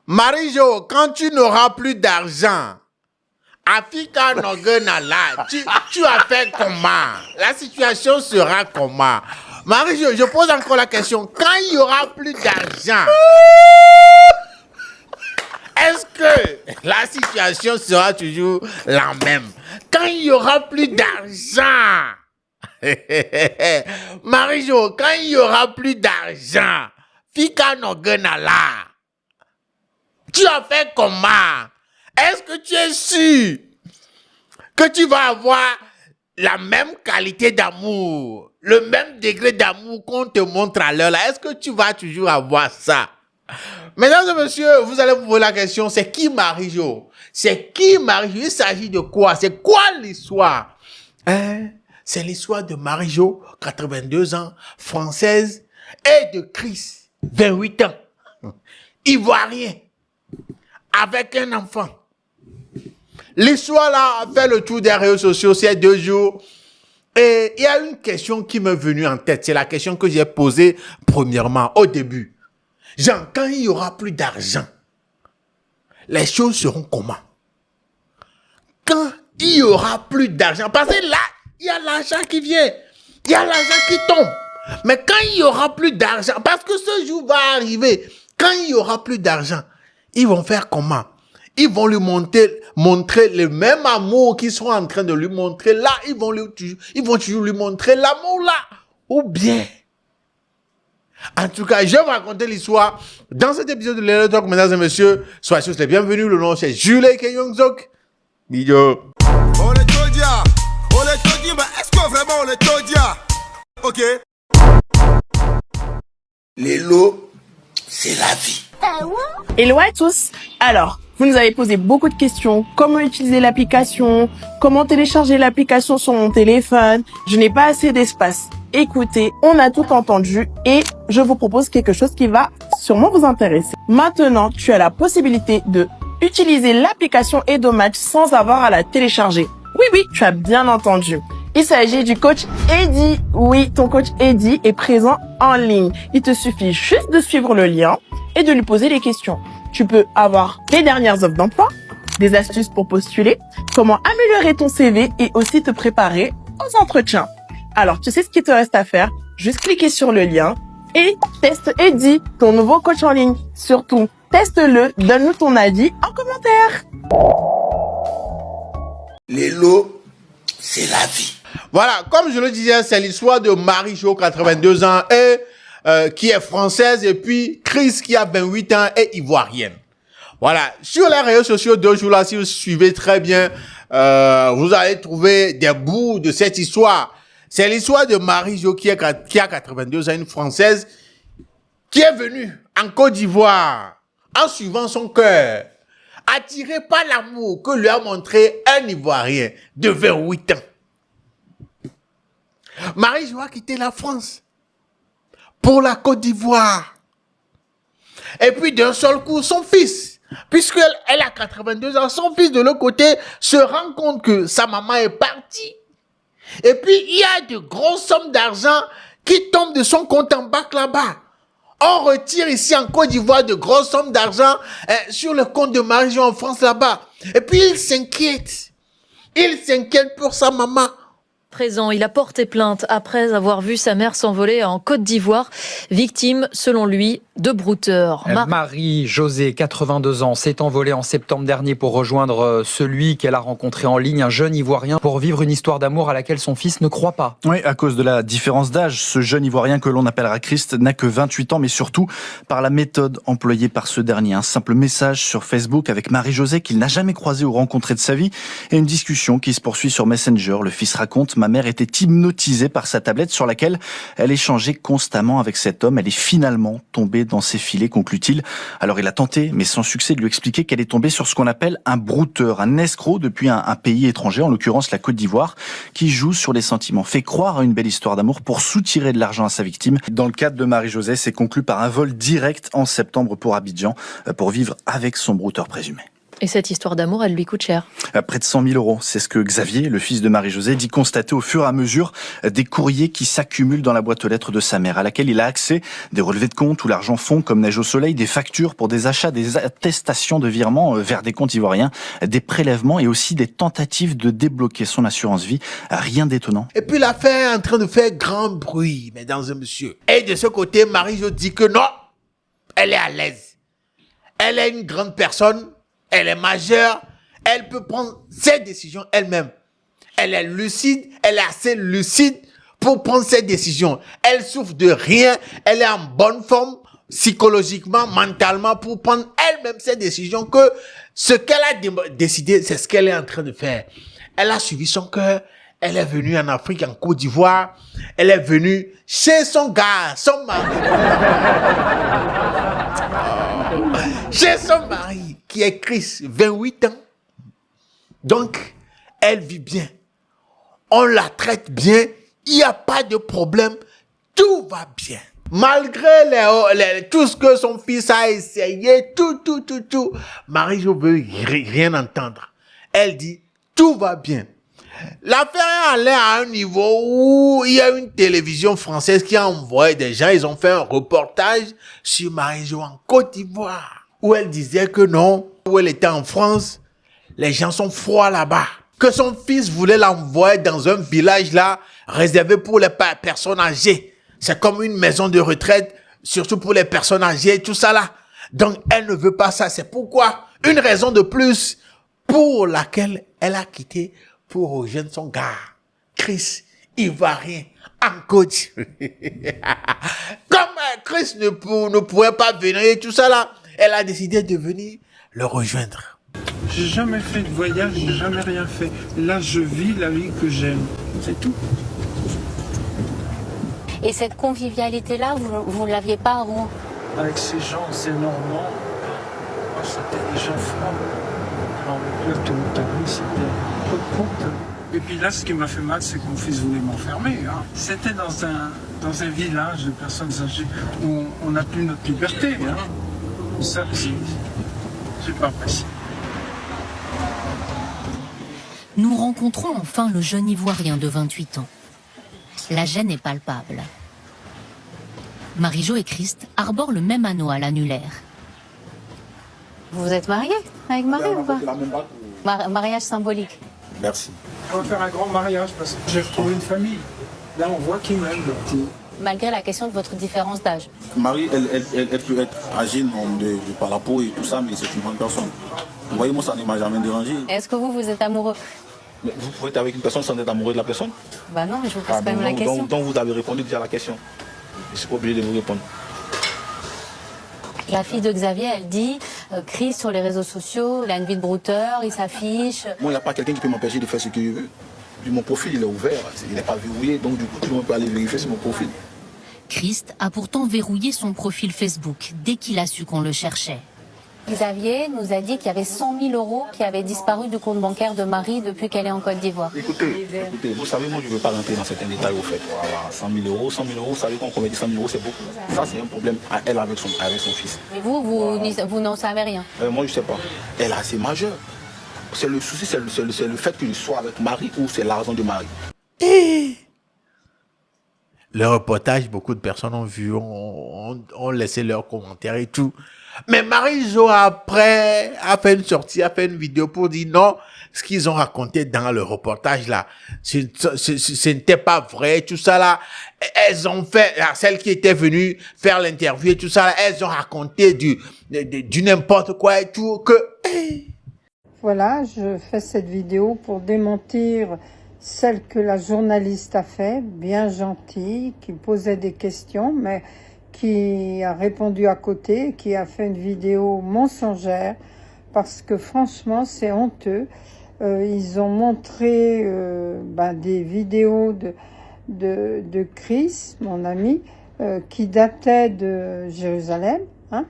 Marie-Jo, quand tu n'auras plus d'argent, Africa Nogenala, tu as fait comment? La situation sera comment? Marie-Jo, je pose encore la question. Quand il n'y aura plus d'argent, est-ce que la situation sera toujours la même? Quand il n'y aura plus d'argent, Marie-Jo, quand il n'y aura plus d'argent, Fika Nogenala, tu as fait comment? Est-ce que tu es sûr que tu vas avoir la même qualité d'amour, le même degré d'amour qu'on te montre à l'heure là? Est-ce que tu vas toujours avoir ça? Mesdames et messieurs, vous allez vous poser la question, c'est qui Marie-Jo? C'est qui Marie-Jo? Il s'agit de quoi? C'est quoi l'histoire? C'est l'histoire de Marie-Jo, 82 ans, française, et de Chris, 28 ans, ivoirien, avec un enfant. L'histoire là a fait le tour des réseaux sociaux ces 2 jours. Et il y a une question qui m'est venue en tête. C'est la question que j'ai posée premièrement au début. Jean, quand il n'y aura plus d'argent, les choses seront comment? Quand il n'y aura plus d'argent, parce que là, il y a l'argent qui vient, il y a l'argent qui tombe. Mais quand il n'y aura plus d'argent, parce que ce jour va arriver, quand il n'y aura plus d'argent, ils vont faire comment? Ils vont lui montrer le même amour qu'ils sont en train de lui montrer là. Ils vont toujours lui montrer l'amour là. Ou bien, en tout cas, je vais vous raconter l'histoire dans cet épisode de Lelo Talk, mesdames et messieurs. Soyez tous les bienvenus. Le nom c'est Jules Kenyongzok. Bido. On est Todia, mais est-ce que vraiment on est Todia? Ok. Lelo, c'est la vie. Hello à tous. Alors, vous nous avez posé beaucoup de questions. Comment utiliser l'application? Comment télécharger l'application sur mon téléphone? Je n'ai pas assez d'espace. Écoutez, on a tout entendu et je vous propose quelque chose qui va sûrement vous intéresser. Maintenant, tu as la possibilité de utiliser l'application Edomatch sans avoir à la télécharger. Oui, tu as bien entendu. Il s'agit du coach Eddy. Oui, ton coach Eddy est présent en ligne. Il te suffit juste de suivre le lien et de lui poser des questions. Tu peux avoir les dernières offres d'emploi, des astuces pour postuler, comment améliorer ton CV et aussi te préparer aux entretiens. Alors, tu sais ce qu'il te reste à faire? Juste cliquer sur le lien et teste Eddy, ton nouveau coach en ligne. Surtout, teste-le, donne-nous ton avis en commentaire. Lelo, c'est la vie. Voilà, comme je le disais, c'est l'histoire de Marie-Jo, 82 ans, et qui est française, et puis Chris, qui a 28 ans, et ivoirienne. Voilà, sur les réseaux sociaux 2 jours là, si vous suivez très bien, vous allez trouver des bouts de cette histoire. C'est l'histoire de Marie-Jo qui a 82 ans, une française, qui est venue en Côte d'Ivoire, en suivant son cœur, attirée par l'amour que lui a montré un Ivoirien de 28 ans. Marie-Jo a quitté la France pour la Côte d'Ivoire. Et puis d'un seul coup, son fils, puisqu'elle a 82 ans, son fils de l'autre côté se rend compte que sa maman est partie. Et puis il y a de grosses sommes d'argent qui tombent de son compte en banque là-bas. On retire ici en Côte d'Ivoire de grosses sommes d'argent sur le compte de Marie-Jo en France là-bas. Et puis il s'inquiète. Il s'inquiète pour sa maman. Présent, il a porté plainte après avoir vu sa mère s'envoler en Côte d'Ivoire, victime, selon lui, de brouteurs. Marie-Josée, 82 ans, s'est envolée en septembre dernier pour rejoindre celui qu'elle a rencontré en ligne, un jeune Ivoirien, pour vivre une histoire d'amour à laquelle son fils ne croit pas. Oui, à cause de la différence d'âge, ce jeune Ivoirien que l'on appellera Christ n'a que 28 ans, mais surtout par la méthode employée par ce dernier. Un simple message sur Facebook avec Marie-Josée qu'il n'a jamais croisé ou rencontré de sa vie et une discussion qui se poursuit sur Messenger. Le fils raconte: ma mère était hypnotisée par sa tablette sur laquelle elle échangeait constamment avec cet homme. Elle est finalement tombée dans ses filets, conclut-il. Alors il a tenté, mais sans succès, de lui expliquer qu'elle est tombée sur ce qu'on appelle un brouteur, un escroc depuis un pays étranger, en l'occurrence la Côte d'Ivoire, qui joue sur les sentiments, fait croire à une belle histoire d'amour pour soutirer de l'argent à sa victime. Dans le cadre de Marie-Josée, c'est conclu par un vol direct en septembre pour Abidjan, pour vivre avec son brouteur présumé. Et cette histoire d'amour, elle lui coûte cher. Près de 100 000 euros, c'est ce que Xavier, le fils de Marie-Josée, dit constater au fur et à mesure des courriers qui s'accumulent dans la boîte aux lettres de sa mère, à laquelle il a accès, des relevés de compte où l'argent fond comme neige au soleil, des factures pour des achats, des attestations de virement vers des comptes ivoiriens, des prélèvements et aussi des tentatives de débloquer son assurance vie. Rien d'étonnant. Et puis l'affaire est en train de faire grand bruit, mesdames et messieurs. Et de ce côté, Marie-Jo dit que non, elle est à l'aise. Elle est une grande personne, elle est majeure, elle peut prendre ses décisions elle-même. Elle est lucide, elle est assez lucide pour prendre ses décisions. Elle souffre de rien, elle est en bonne forme psychologiquement, mentalement pour prendre elle-même ses décisions, que ce qu'elle a décidé, c'est ce qu'elle est en train de faire. Elle a suivi son cœur, elle est venue en Afrique, en Côte d'Ivoire, elle est venue chez son gars, son mari. Chez son mari, qui est Chris, 28 ans. Donc, elle vit bien. On la traite bien, il n'y a pas de problème, tout va bien. Malgré tout ce que son fils a essayé, tout, Marie-Jo veut rien entendre. Elle dit, tout va bien. L'affaire est allée à un niveau où il y a une télévision française qui a envoyé des gens, ils ont fait un reportage sur Marie-Jo en Côte d'Ivoire, où elle disait que non, où elle était en France, les gens sont froids là-bas. Que son fils voulait l'envoyer dans un village là, réservé pour les personnes âgées. C'est comme une maison de retraite, surtout pour les personnes âgées, tout ça là. Donc, elle ne veut pas ça. C'est pourquoi, une raison de plus pour laquelle elle a quitté pour rejoindre son gars, Chris, ivoirien, en Côte. Comme Chris ne pouvait pas venir et tout ça là, elle a décidé de venir le rejoindre. J'ai jamais fait de voyage, j'ai jamais rien fait. Là, je vis la vie que j'aime. C'est tout. Et cette convivialité-là, vous ne l'aviez pas avant? Avec ces gens, c'est normand. Moi, c'était des gens froids. Alors, le plateau de Paris, c'était peu de compte. Et puis là, ce qui m'a fait mal, c'est que mon fils voulait m'enfermer. Hein. C'était dans un village de personnes âgées où on n'a plus notre liberté. Hein. Ça, c'est pas facile. Nous rencontrons enfin le jeune Ivoirien de 28 ans. La gêne est palpable. Marie-Jo et Christ arborent le même anneau à l'annulaire. Vous êtes mariés avec Marie ou pas? Mariage symbolique. Merci. On va faire un grand mariage parce que j'ai retrouvé une famille. Là, on voit qu'il m'aime, le petit. Malgré la question de votre différence d'âge. Marie, elle peut être âgée par la peau et tout ça, mais c'est une bonne personne. Vous voyez, moi, ça ne m'a jamais dérangé. Est-ce que vous êtes amoureux? Mais vous pouvez être avec une personne sans être amoureux de la personne? Bah non, mais je vous pose quand même la question. Donc vous avez répondu déjà à la question. Je ne suis pas obligé de vous répondre. La fille de Xavier, elle dit, Chris sur les réseaux sociaux, il a une vie de brouteur, il s'affiche. Moi, il n'y a pas quelqu'un qui peut m'empêcher de faire ce que je veux. Puis mon profil, il est ouvert, il n'est pas verrouillé, donc du coup, tout le monde peut aller vérifier sur mon profil. Christ a pourtant verrouillé son profil Facebook dès qu'il a su qu'on le cherchait. Xavier nous a dit qu'il y avait 100 000 euros qui avaient disparu du compte bancaire de Marie depuis qu'elle est en Côte d'Ivoire. Écoutez, vous savez, moi je ne veux pas rentrer dans certains détails au fait. Voilà, 100 000 euros, vous savez qu'on convertit 100 000 euros, c'est beaucoup. Ça, c'est un problème à elle avec son fils. Mais vous n'en savez rien? Moi, je ne sais pas. Elle est assez majeure. C'est le souci, c'est le fait que je sois avec Marie ou c'est l'argent de Marie. Le reportage, beaucoup de personnes ont vu, ont laissé leurs commentaires et tout. Mais Marie-Jo, après, a fait une sortie, a fait une vidéo pour dire non, ce qu'ils ont raconté dans le reportage là, ce n'était pas vrai, tout ça là. Elles ont fait, celles qui étaient venues faire l'interview et tout ça là, elles ont raconté du n'importe quoi et tout, que... Voilà, je fais cette vidéo pour démentir celle que la journaliste a fait, bien gentille, qui posait des questions, mais qui a répondu à côté, qui a fait une vidéo mensongère, parce que franchement, c'est honteux. Ils ont montré des vidéos de Chris, mon ami, qui datait de Jérusalem, hein,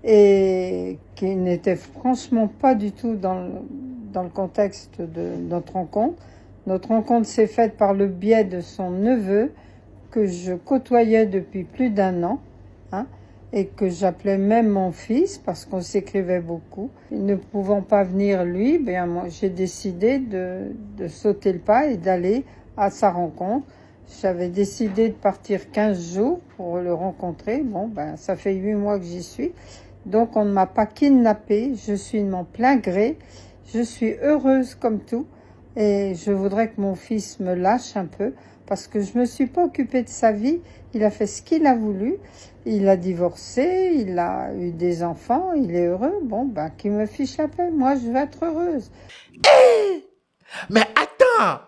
et qui n'était franchement pas du tout dans le contexte de notre rencontre. Notre rencontre s'est faite par le biais de son neveu, que je côtoyais depuis plus d'1 an. Hein. et que j'appelais même mon fils parce qu'on s'écrivait beaucoup. Ne pouvant pas venir lui, bien moi j'ai décidé de sauter le pas et d'aller à sa rencontre. J'avais décidé de partir 15 jours pour le rencontrer. Bon, ben ça fait 8 mois que j'y suis. Donc on ne m'a pas kidnappée, je suis de mon plein gré. Je suis heureuse comme tout et je voudrais que mon fils me lâche un peu parce que je me suis pas occupée de sa vie. Il a fait ce qu'il a voulu. Il a divorcé, il a eu des enfants, il est heureux. Bon, ben, qu'il me fiche la paix. Moi, je veux être heureuse. Mais attends,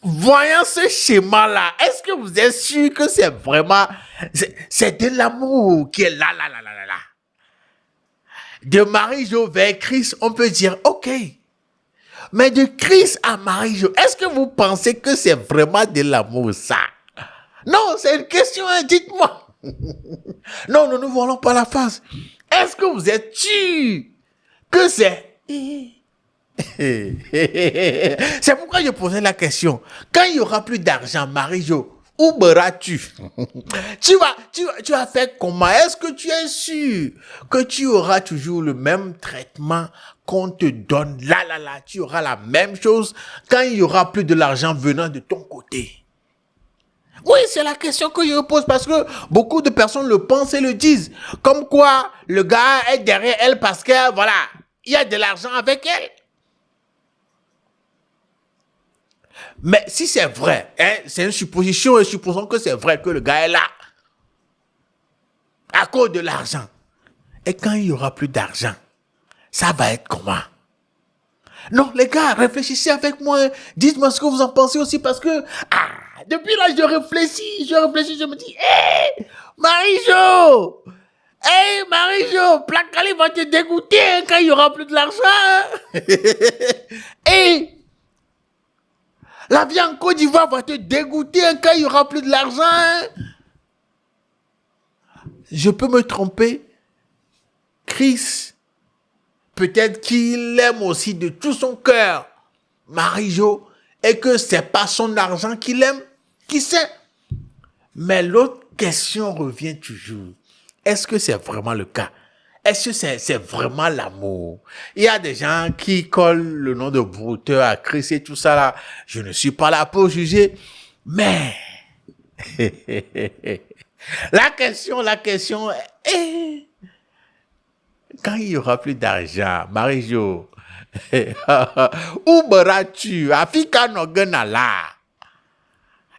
voyant ce schéma-là, est-ce que vous êtes sûr que c'est vraiment, c'est de l'amour qui est là. De Marie-Jo vers Chris, on peut dire, ok. Mais de Chris à Marie-Jo, est-ce que vous pensez que c'est vraiment de l'amour, ça? Non, c'est une question, hein, dites-moi. Non, nous ne voilons pas la face. Est-ce que vous êtes sûr que c'est... C'est pourquoi je posais la question. Quand il n'y aura plus d'argent, Marie-Jo, où seras-tu? tu vas faire comment? Est-ce que tu es sûr que tu auras toujours le même traitement qu'on te donne? Tu auras la même chose quand il n'y aura plus de l'argent venant de ton côté. Oui, c'est la question que je pose parce que beaucoup de personnes le pensent et le disent. Comme quoi, le gars est derrière elle parce que, voilà, il y a de l'argent avec elle. Mais si c'est vrai, hein, c'est une supposition et supposons que c'est vrai que le gars est là à cause de l'argent. Et quand il n'y aura plus d'argent, ça va être comment? Non, les gars, réfléchissez avec moi. Dites-moi ce que vous en pensez aussi parce que... depuis là, je réfléchis, je me dis, hé, Marie-Jo, Placali va te dégoûter hein, quand il n'y aura plus de l'argent. Et la vie en Côte d'Ivoire va te dégoûter hein, quand il n'y aura plus de l'argent. Je peux me tromper. Chris, peut-être qu'il aime aussi de tout son cœur Marie-Jo et que c'est pas son argent qu'il aime. Qui sait? Mais l'autre question revient toujours. Est-ce que c'est vraiment le cas? Est-ce que c'est vraiment l'amour? Il y a des gens qui collent le nom de brouteur à Chris et tout ça là. Je ne suis pas là pour juger. Mais la question est quand il n'y aura plus d'argent, Marie-Jo, où seras-tu? Afika Nogana là.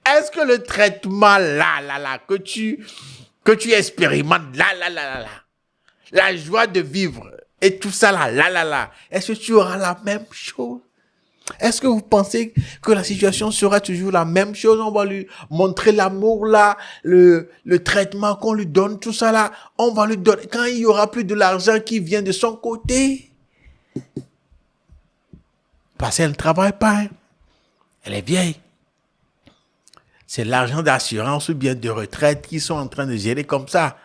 Est-ce que le traitement là, que tu expérimentes la joie de vivre et tout ça là, est-ce que tu auras la même chose? Est-ce que vous pensez que la situation sera toujours la même chose? On va lui montrer l'amour là, le traitement qu'on lui donne, tout ça là, on va lui donner quand il y aura plus de l'argent qui vient de son côté. Parce qu'elle ne travaille pas, hein. Elle est vieille. C'est l'argent d'assurance ou bien de retraite qu'ils sont en train de gérer comme ça.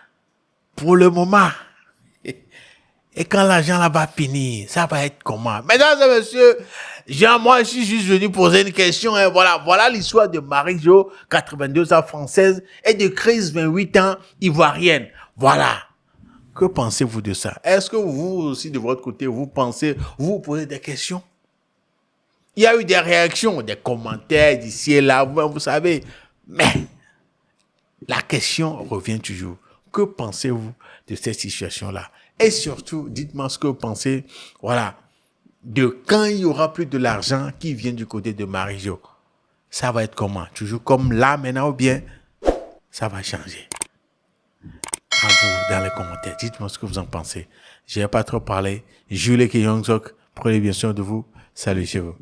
Pour le moment. Et quand l'argent là va finir, ça va être comment? Mesdames et messieurs, moi je suis juste venu poser une question. Hein. Voilà l'histoire de Marie-Jo, 82 ans française, et de Chris, 28 ans, ivoirienne. Voilà. Que pensez-vous de ça? Est-ce que vous aussi de votre côté, vous posez des questions? Il y a eu des réactions, des commentaires d'ici et là, vous savez. Mais la question revient toujours. Que pensez-vous de cette situation-là? Et surtout, dites-moi ce que vous pensez, de quand il n'y aura plus de l'argent qui vient du côté de Marie-Jo. Ça va être comment? Toujours comme là maintenant ou bien ça va changer? À vous dans les commentaires. Dites-moi ce que vous en pensez. Je n'ai pas trop parlé. Jules Kiyongzok, prenez bien soin de vous. Salut chez vous.